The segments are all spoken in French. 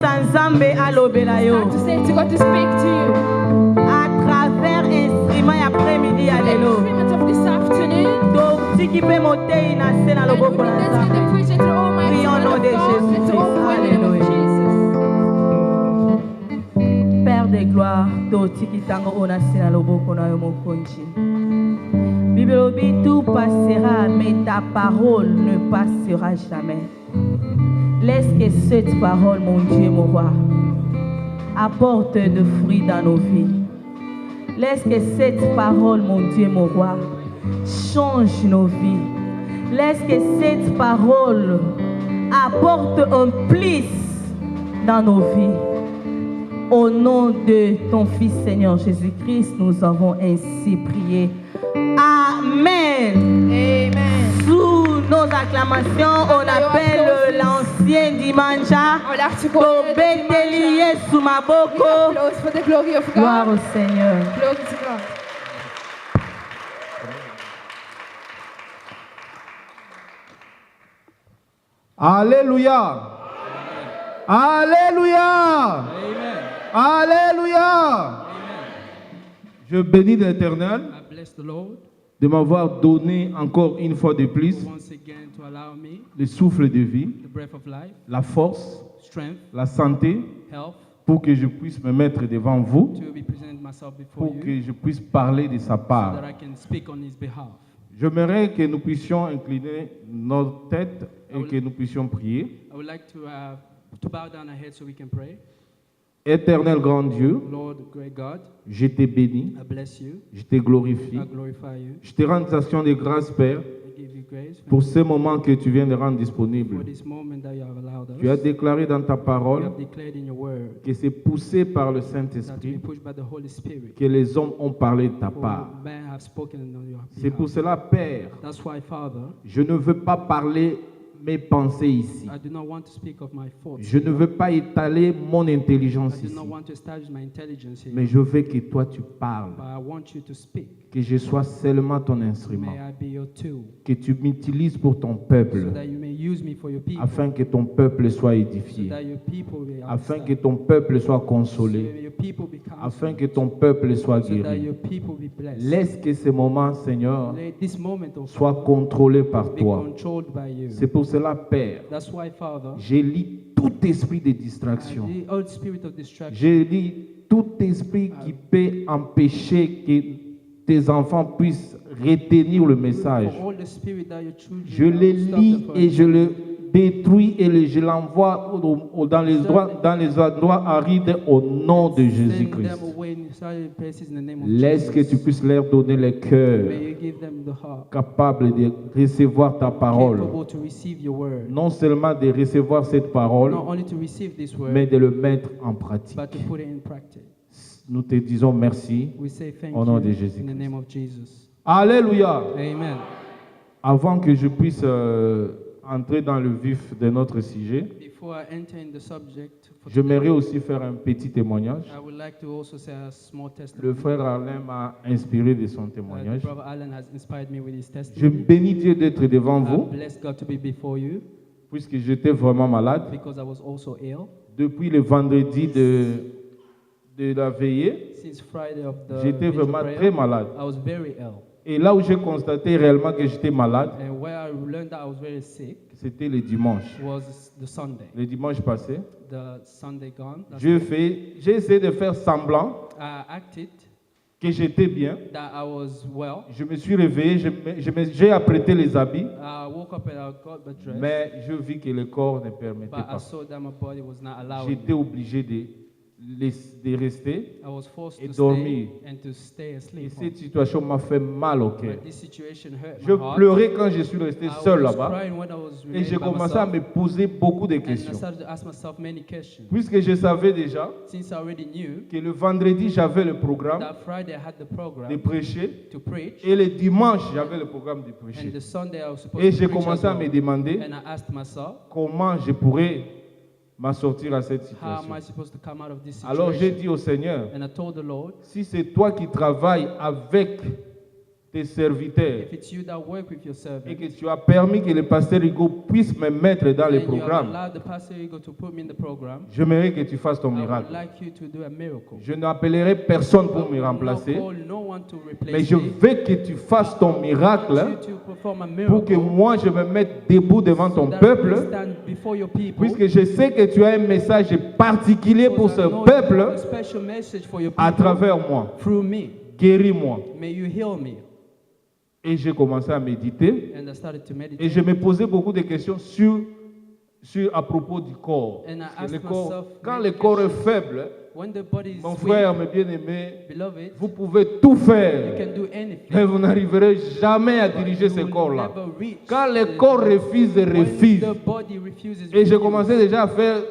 Nzambe alobela yo. Start to say to God to speak to you. À travers instrument après-midi ya lelo. Instrument of this afternoon. Donc tiki pe motei na se na And loboko na let's give the Nzambe. preacher to the Almighty Prions au God nom of de God. Jésus Let's Christ. open with the name of Jesus. Père de gloire, to tiki tango ona se na loboko na yo mokonzi. Bible obi tout passera, mais ta parole ne passera jamais. Laisse que cette parole, mon Dieu, mon roi, apporte de fruits dans nos vies. Laisse que cette parole, mon Dieu, mon roi, change nos vies. Laisse que cette parole apporte un plus dans nos vies. Au nom de ton Fils Seigneur Jésus-Christ, nous avons ainsi prié. Amen. Amen. Sous nos acclamations, on appelle l'ancien dimanche. Tobeteli Yesu maboko. Applause for the glory of Gloire God. au Seigneur. Glory to God. Alléluia. Alléluia. Alléluia. Je bénis l'Éternel I bless the Lord de m'avoir donné encore une fois de plus once again to allow me le souffle de vie, the breath of life, la force, strength, la santé health, pour que je puisse me mettre devant vous, to represent myself before pour you, que je puisse parler de sa so part. that I can speak on His behalf. J'aimerais que nous puissions incliner notre tête et que nous puissions prier. I would like to bow down our heads so we can pray. Éternel grand Dieu, Lord, great God, je te bénis, I bless you, je te glorifie, I glorify you, je te rends action de grâce, Père, I give you grace pour ce moment que tu viens de rendre for disponible. this moment that you have allowed us. Tu as déclaré dans ta You parole have declared in your word que c'est poussé par le that to Saint-Esprit be pushed by the Holy Spirit. que les hommes ont parlé de ta For part. men have spoken on your C'est pour behalf. cela, Père, That's why, Father, je ne veux pas parler mes pensées ici. I do not want to speak of my thoughts. Je ne veux pas étaler mon intelligence I do ici. not want to establish my intelligence here, Mais je veux que toi tu parles, but I want you to speak. que je sois seulement ton instrument, May I be your tool, que tu m'utilises pour ton so peuple, that you may use me for your people, afin que ton peuple soit so édifié, that your people will afin que understand, ton peuple soit so consolé, that your people be afin counseled, que ton peuple soit so that guéri. your people be blessed. Laisse que ce moment, Seigneur, Let this moment of soit contrôlé par be toi. controlled by you. C'est pour cela, Père, That's why, Father, j'élis tout esprit de distraction. the old spirit of distraction, J'élis tout esprit qui peut empêcher que tes enfants puissent retenir le message. for all the spirit that your children Je le stop lis them from et je le détruis et je l'envoie dans les endroits arides au nom de send Jésus-Christ. them away in certain places in the name of Laisse que Jesus. tu puisses leur donner le cœur May you give them the heart capable de recevoir ta parole. capable to receive your word. Non seulement de recevoir cette parole, Not only to receive this word, mais de le mettre en pratique. but to put it in practice. Nous te disons merci. We say thank Au nom you de Jésus in the Christ. name of Jesus. Alléluia. Amen. Avant que je puisse entrer dans le vif de notre sujet, Before I enter in the subject, for j'aimerais today, aussi faire un petit témoignage. I would like to also say a small Le testimony. frère Alain m'a inspiré de son The témoignage. brother Alan has inspired me with his Je testimony. bénis Dieu d'être devant I vous, bless God to be before you puisque j'étais vraiment malade. because I was also ill. Depuis le vendredi de la veillée, Since Friday of the j'étais vigil vraiment prayer, très malade. I was very ill. Et là où j'ai constaté réellement que j'étais malade, And where I learned that I was very sick c'était le dimanche. was the Sunday. Le dimanche passé, The Sunday gone. That's j'ai essayé de faire semblant I acted que j'étais bien. that I was well. Je me suis réveillé, j'ai apprêté les habits, I woke up and I got the dress, mais je vis que le corps ne permettait but I pas. saw that my body was not allowing J'étais me. obligé de rester. I was forced et to dormir. stay and to stay Et asleep. cette situation m'a fait mal au cœur. But this situation hurt Je my heart. pleurais quand je suis resté I seul was là-bas. crying when I was Et j'ai remaining by commencé à myself, me poser beaucoup de and I questions. started to ask myself many questions. Puisque je savais déjà Since I already knew que le vendredi, j'avais le programme that Friday I had the de program prêcher. to preach, Et le dimanche, j'avais le programme de and prêcher. the Sunday I was supposed Et to j'ai preach as commencé à me well. demander And I asked myself, comment je pourrais m'en sortir à cette how am I situation. supposed to come out of this Alors j'ai situation? dit au Seigneur, And I told the Lord, si c'est toi qui travailles avec tes serviteurs if it's you that work with your et servant, que tu as permis que le pasteur Hugo puisses me mettre dans les and you have programmes, allowed the pastor Hugo to put me in the program, j'aimerais que tu fasses ton I would miracle. like you to do a miracle. Je n'appellerai personne I pour me will remplacer, not call no one to replace mais je me. veux que tu fasses ton I want miracle you to perform a pour que miracle moi je me mette debout devant ton so that you peuple, stand before your people. puisque je sais que tu as un message particulier pour Because ce I know you have peuple a special message for your à people travers moi. through me. Guéris-moi. May you heal me. Et j'ai commencé à méditer And I started to et meditate. je me posais beaucoup de questions à propos du corps. And I Parce que asked le corps, myself quand many le corps est questions. faible, When the body is mon weak, frère, mes bien-aimés, beloved, vous pouvez tout you faire, can do anything. mais vous n'arriverez jamais à But diriger you ce will corps-là. never reach Quand le the- corps refuse, when refuse. the body refuses, Et j'ai refuse. commencé déjà à faire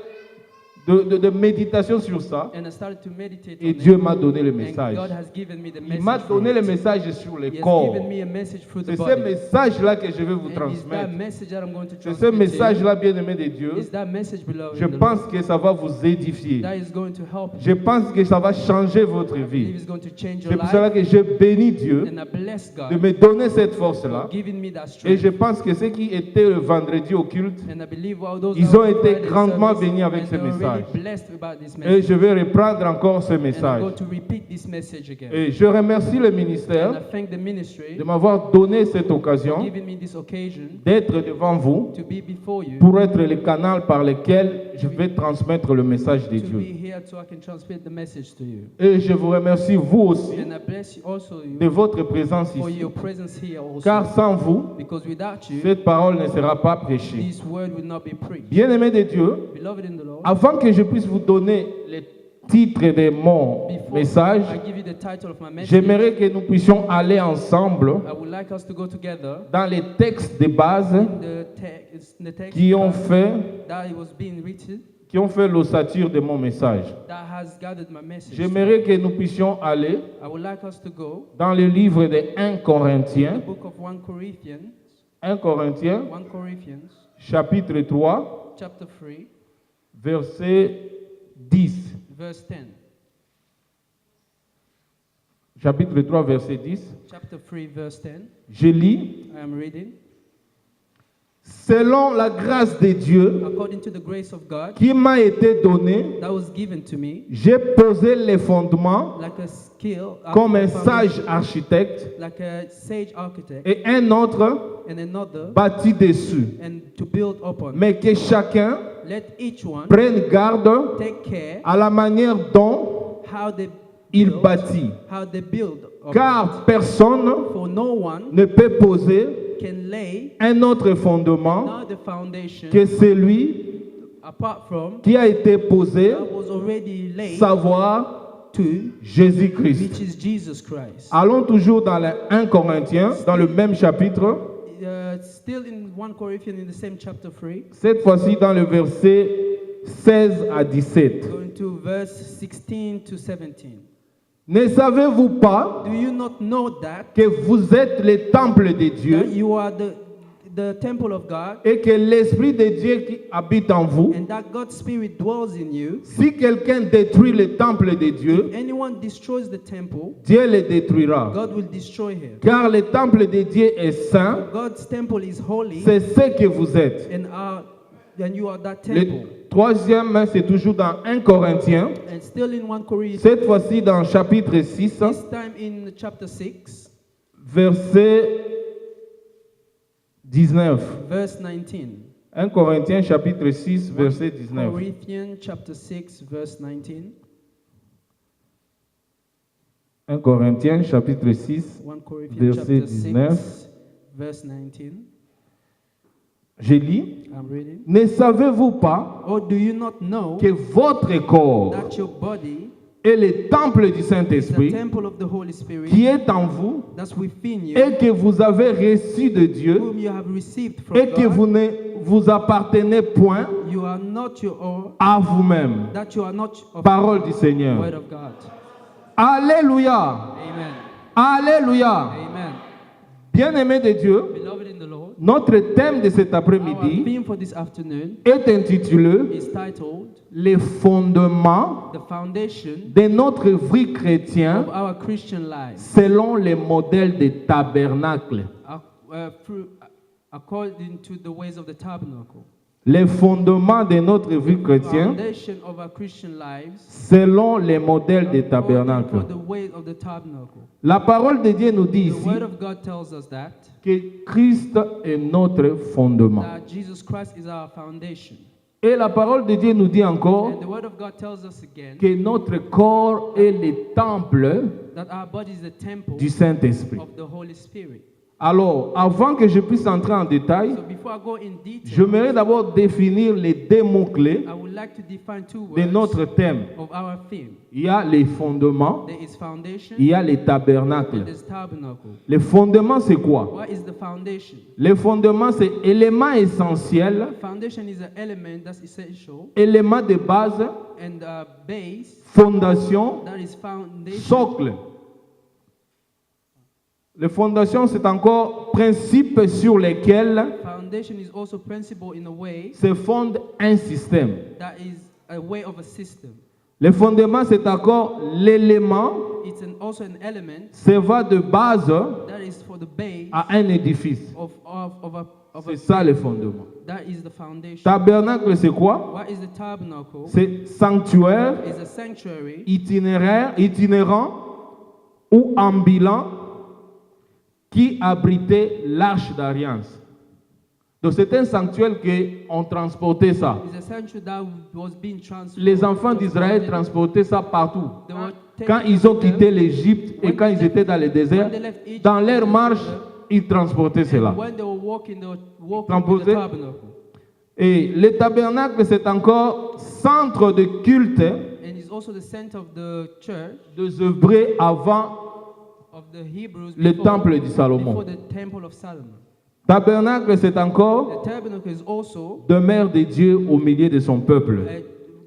de méditation sur ça. And I started to meditate Et on Dieu it. m'a donné le And message. God has given me the Il m'a message donné through le it. message sur le He has corps. given me a message through the C'est ce body. message-là que je vais vous And is that transmettre. message that I'm going to C'est ce transmit to you. message-là, bien-aimé de Dieu. Is that message, beloved, Je in the pense Lord, que ça va vous édifier. that is going to help you. Je pense que ça va changer votre I believe vie. it's going to change your C'est pour cela life. que je bénis Dieu And I bless de God me donner cette force-là. for giving me that Et strength. je pense que ceux qui étaient le vendredi au culte, And I believe all those Ils that ont were été Friday grandement service, bénis avec and ce they were really message. blessed about this et message. je vais reprendre encore ce And I'm message. going to repeat this message again. Et je remercie le And I ministère thank the ministry de m'avoir donné cette for occasion giving me this occasion d'être devant vous to be before you, pour être le canal par lequel je vais transmettre le message de to Dieu. be here so I can transmit the message to you. Et je vous remercie vous aussi And I bless you also de you votre présence for ici. your presence here also. Car sans vous, Because without you, cette parole ne sera pas prêchée. this word will not be preached. Bien-aimés de Dieu, Beloved in the Lord, avant que je puisse vous donner le titre de mon before message, I give you the title of my message, j'aimerais que nous puissions aller ensemble I would like us to go together dans les textes de base in the text qui ont fait that it was being written l'ossature de mon message. that has gathered my message. J'aimerais que nous puissions aller I would like us to go dans le livre de 1 the Corinthiens, book of 1 Corinthians, 1 Corinthiens, 1 Corinthians, chapitre 3, chapter 3, verset 10. verse 10. Chapitre 3, verset 10. Chapter 3, verse 10. Je lis. I am reading. Selon la grâce de Dieu According to the grace of God qui m'a été donnée, that was given to me, j'ai posé les fondements like a skill, comme un sage architecte like a sage architect, et un autre and another, bâti dessus. and to build upon. Mais que chacun Let each one prenne garde take care à la manière dont how they il build, bâtit. how they build upon. Car personne For no one ne peut poser can lay un autre fondement another foundation que celui apart from qui a été posé, that was already laid, savoir to Jésus-Christ. which is Jesus Christ. Allons toujours dans le 1 Corinthiens, dans le même chapitre, Still in 1 Corinthians in the same chapter 3, cette fois-ci dans le verset 16 à 17. going to verse 16 to 17. Ne savez-vous pas Do you not know that que vous êtes le temple de that Dieu you are the temple of God, et que l'Esprit de Dieu qui habite en vous? and that God's Spirit dwells in you? Si quelqu'un détruit le temple de Dieu, If anyone destroys the temple, Dieu le détruira. God will destroy him. Car le temple de Dieu est saint, God's temple is holy, c'est ce que vous êtes. and you are that temple. Le troisième, c'est toujours dans 1 Corinthiens, And still in 1 Corinthians, cette fois-ci dans chapitre 6, this time in chapter 6, verset 19. verse 19. 1 Corinthiens chapitre 6, verset 19. Corinthians chapter 6, verse 19. 1 Corinthiens chapitre 6, 1 Corinthians verset chapter 6, 19. verse 19. Je lis. I'm reading. Ne savez-vous pas Or do you not know que votre corps that your body est le temple du is the Saint-Esprit temple of the Holy Spirit qui est en vous that's within you, et que vous avez reçu de Dieu whom you have received from et que God? vous ne vous appartenez point You are not your own, à vous-même. that you are not of Parole du the Seigneur. word of God. Alléluia. Amen. Alléluia. Amen. Bien-aimés de Dieu, Beloved in the Lord, notre thème de cet our après-midi theme for this afternoon est intitulé is titled Les fondements The Foundation de notre vie chrétienne of Our Christian Life. selon les modèles des tabernacles. according to the ways of the tabernacle. Les fondements de notre vie chrétienne Foundation of our Christian lives selon les modèles des according tabernacles. for the way of the tabernacle. La parole de Dieu nous dit The ici word of God tells us that que Christ est notre fondement. Jesus Christ is our foundation. Et la parole de Dieu nous dit encore And the word of God tells us again que notre corps est le temple that our body is the temple du Saint-Esprit. of the Holy Spirit. Alors, avant que je puisse entrer en détail, So before I go in detail, j'aimerais d'abord définir les deux mots-clés I would like to define two de words notre thème. of our theme. Il y a les fondements, There is foundation il y a les and tabernacles. there's tabernacle. Les fondements, c'est quoi? What is the foundation? Les fondements, c'est élément essentiel, Foundation is an element that's essential élément de base, and base fondation, that is foundation. socle. Les fondations, c'est encore principe sur lesquels Foundation is also principle in a way se fonde un système. that is a way of a system. Les fondements, c'est encore l'élément It's also an element servant de base that is for the base à un édifice. of C'est ça les fondements. that is the foundation. Tabernacle, c'est quoi? What is the tabernacle? C'est sanctuaire, It's a sanctuary itinérant ou ambulant qui abritait l'arche d'alliance. Donc c'est un sanctuaire qu'on transportait ça. It's a sanctuary that was being transferred. Les enfants d'Israël transportaient ça partout. They were Quand taking ils ont them, quitté l'Égypte et quand ils étaient dans le désert, dans leur marche, ils transportaient cela. when they were walking with the Transporter. tabernacle. Et le tabernacle, c'est encore centre de culte And it's also the center of the church des Hébreux avant of the Hebrews le before, temple de Salomon. before the temple of Solomon. Tabernacle, c'est encore The tabernacle is also demeure de Dieu au milieu de son peuple.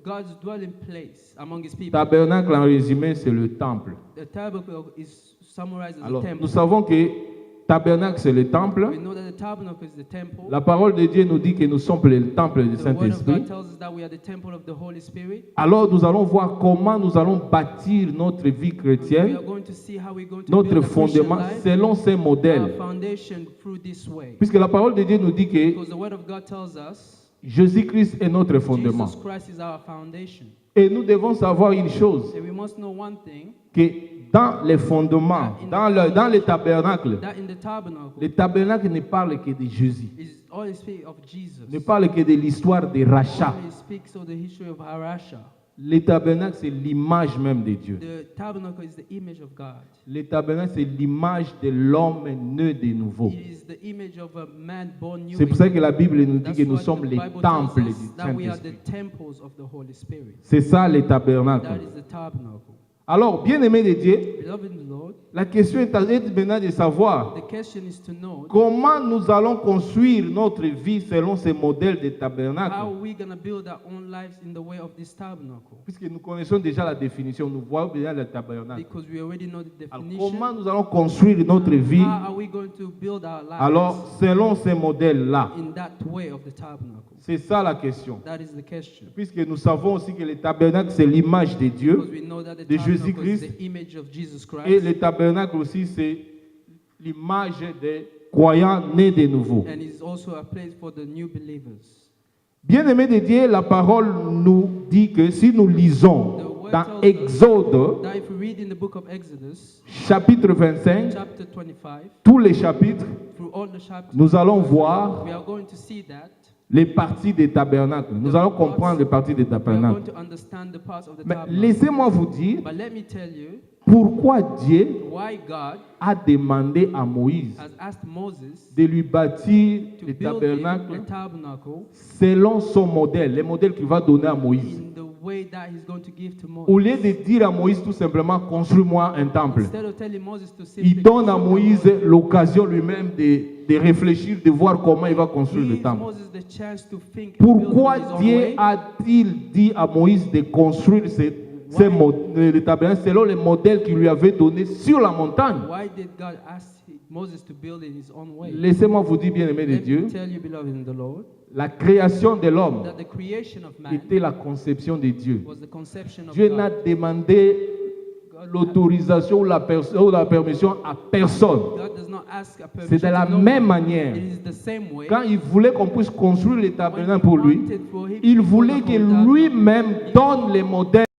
God's dwelling place among his people. Tabernacle, en résumé, c'est le temple. The tabernacle is summarized as Alors, a temple. nous savons que tabernacle, c'est le temple. We know that the tabernacle is the temple. La parole de Dieu nous dit que nous sommes le temple du The word of Saint-Esprit. God tells us that we are the temple of the Holy Spirit. Alors, nous allons voir comment nous allons bâtir notre vie We chrétienne, are going to see how we're going to notre build a Christian fondement life, selon ces our modèles. foundation through this way. Puisque la parole de Dieu nous dit que Because the word of God tells us Jésus-Christ est notre fondement. Jesus Christ is our foundation. Et nous devons savoir une chose, And we must know one thing, que dans les fondements, dans les tabernacles, that in the tabernacle le tabernacle ne parle que de Jésus, is always speak of Jesus. ne parle que de l'histoire de rachat. Only speaks of the history of Harasha. Le tabernacle, c'est l'image même de Dieu. The tabernacle is the image of God. Le tabernacle, c'est l'image de l'homme né de nouveau. It is the image of a man born new. C'est pour ça que la Bible nous dit That's que nous what sommes the les Bible temples tells du us, that we are the Saint-Esprit. temples of the Holy Spirit. C'est ça le tabernacle. That is the tabernacle. Alors, bien-aimés de Dieu, Beloved in the Lord, la question est maintenant de savoir the question is to know comment nous allons construire notre vie selon ces modèles de how tabernacle. we're going to build our own lives in the way of this tabernacle. Puisque nous connaissons déjà la définition, nous voyons déjà le tabernacle. Because we already know the Alors, definition. comment nous allons construire notre vie How are we going to build our lives alors selon ces modèles-là? in that way of the tabernacle? C'est ça la question. That is the question. Puisque nous savons aussi que le tabernacle, c'est l'image de Dieu. Because we know that the de tabernacle is Jésus-Christ. the image of Jesus Et Christ. le tabernacle aussi, c'est l'image des croyants nés de nouveau. And is also a place for the new believers. Bien-aimés de Dieu, la parole nous dit que si nous lisons dans Exode, That if we read in the book of Exodus, chapitre 25, chapter 25, tous les chapitres, through all the chapters, nous allons voir we are going to see that. les parties des tabernacles. Nous allons comprendre les parties des We are going tabernacles. to understand the parts of the Mais tabernacle. laissez-moi vous dire But let me tell you pourquoi Dieu why God a demandé à Moïse has asked Moses de lui bâtir to le build him a tabernacle tabernacle selon son modèle, le modèle qu'il va donner à Moïse. in the way that he's going to give to Au Moses. lieu de dire à Moïse tout simplement, construis-moi un temple, Instead of telling Moses to simply il donne à construct Moïse l'occasion lui-même de réfléchir, de voir comment il va construire le gives temple. Moses the chance to think and build Pourquoi in his own Dieu way. a-t-il dit à Moïse de construire le tabernacle selon le modèle qu'il lui avait donné sur la montagne? Why did God ask Moses to build in his own way? Laissez-moi vous dire, bien-aimé de Let Dieu, me tell you, beloved in the Lord, la création de l'homme that the creation of man était la conception de Dieu. was the conception of Dieu n'a God. demandé l'autorisation ou la permission à personne. God does not ask a permission C'est de la to no même one. manière. It is the same way. Quand il voulait qu'on puisse construire les When he tabernacles pour lui, wanted for him il to voulait build que the tabernacle, lui-même donne les modèles